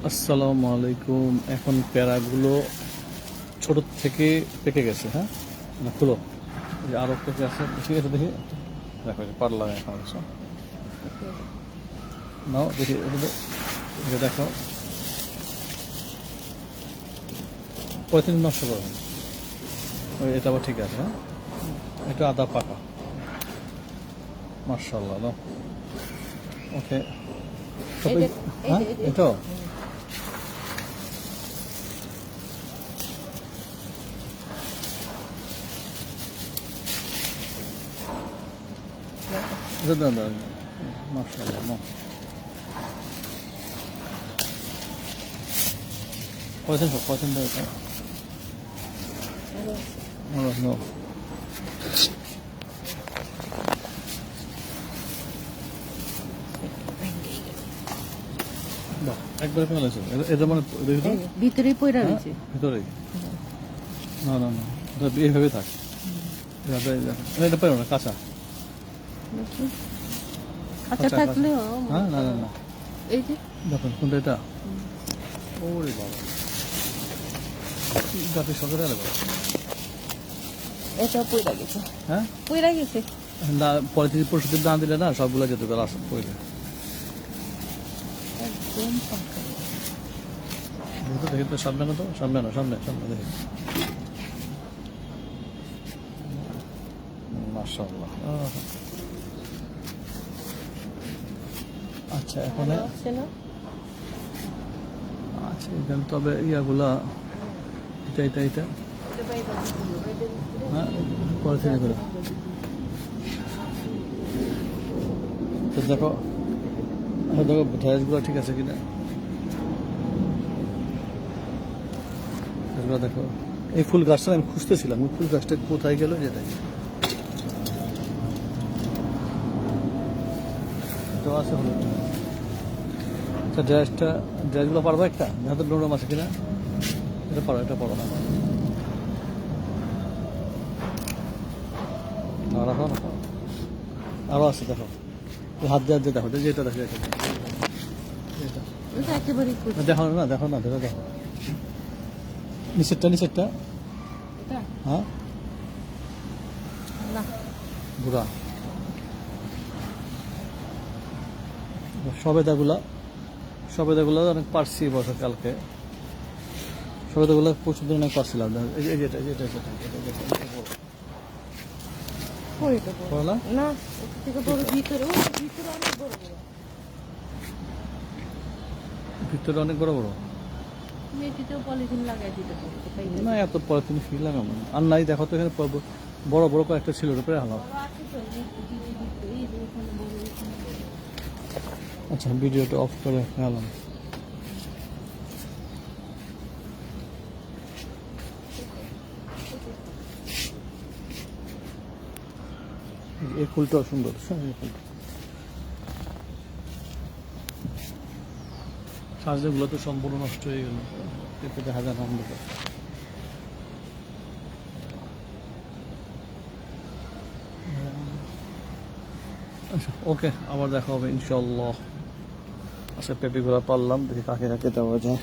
আসসালামু আলাইকুম। এখন পেয়ারাগুলো ছোট থেকে পেকে গেছে। হ্যাঁ, না খুলো, যে আরো পেকে আছে, ঠিক আছে। দেখি, দেখো পারলাম এখন আছে। নাও দেখি, এটা দেখো, পলিথিন নষ্ট করবেন। ওই এটা আবার ঠিক আছে। হ্যাঁ, এটা আদা পাকা, মার্শাল্লাহ। নাও, ওকে। হ্যাঁ, এটাও এটা দাও দাও, মার্শাল্লাহ। নাও, পলিথিন সব পলিথিন দাও, এটা নাও। বাহ, একবারে ফেলে আছে। এটা মানে দেখি তো, ভিতরেই পয়রা রয়েছে। ভিতরেই। না না না, এটা এইভাবে থাক। এটা পারো না, কাঁচা। কাঁচা থাকলেও হ্যাঁ, না না না, এই যে দেখুন কোনটা এটা। ওরে বাবা, গাছের সকালে আলাদা। এটা পয়রা গেছে। হ্যাঁ, পয়রা গেছে। না, পলিথিন পরিষদের দাম দিলে না সবগুলো যেতে পারে আসে পড়লে। একদম পাকা। দেখি তো, সামনে না, তো সামনে না, সামনে সামনে দেখি। মাশাআল্লাহ। আচ্ছা, এখন আছে না? আচ্ছা, এখানে তবে ইয়াগুলা, এটা এটা এটা, হ্যাঁ, পলিথিনে করে। তো দেখো, দেখো ঢেঁড়সগুলো ঠিক আছে কিনা, এগুলো দেখো। এই ফুল গাছটা আমি খুঁজতেছিলাম, ওই ফুল গাছটা কোথায় গেল, যেটাই তো আছে হলো। আচ্ছা, ড্রেসগুলো পারবো একটা, যাতে নরম আছে কিনা। এটা পারো, এটা পারো না। রাখো রাখো, আরো আছে দেখো, হাত দিয়ে দেখো, যেটা দেখো, এটা ওটা একেবারেই কুচি। দেখো না, দেখো না, দেখো দেখো, নিচেরটা নিচেরটা। এটা হ্যাঁ, না, ঘুরা সবেদাগুলা, সবেদাগুলা অনেক পারছি বছর কালকে। সবেদাগুলা প্রচুর দিন অনেক পারছিলাম। যেটা যেটা যেটা ওইটা বড়। বড় না? না, ওর থেকে বড় ভিতরে, ও ভিতরে অনেক বড় বড়। ভিতরে অনেক বড় বড়। মেয়েটিতেও পলিথিন লাগাই দিতে পারো, তাই না? না, এত পলিথিন ফিরলাম এমন আর নাই। দেখো তো, এখানে বড় বড় কয়েকটা ছিল, উপরে হালাম। বড় আছে তো, এই যে এখানে বড়, এখানে বড়। আচ্ছা, ভিডিওটা অফ করে হালাম। এই ফুলটাও সুন্দর, এই ফুলটা সাজগুলো তো সম্পূর্ণ নষ্ট হয়ে গেল, এতে দেখা যায় না অন্ধকার। আচ্ছা, ওকে, আবার দেখা হবে ইনশাল্লাহ। আচ্ছা, পেঁপেগুলো পারলাম, দেখি কাকে কাকে দেওয়া যায়।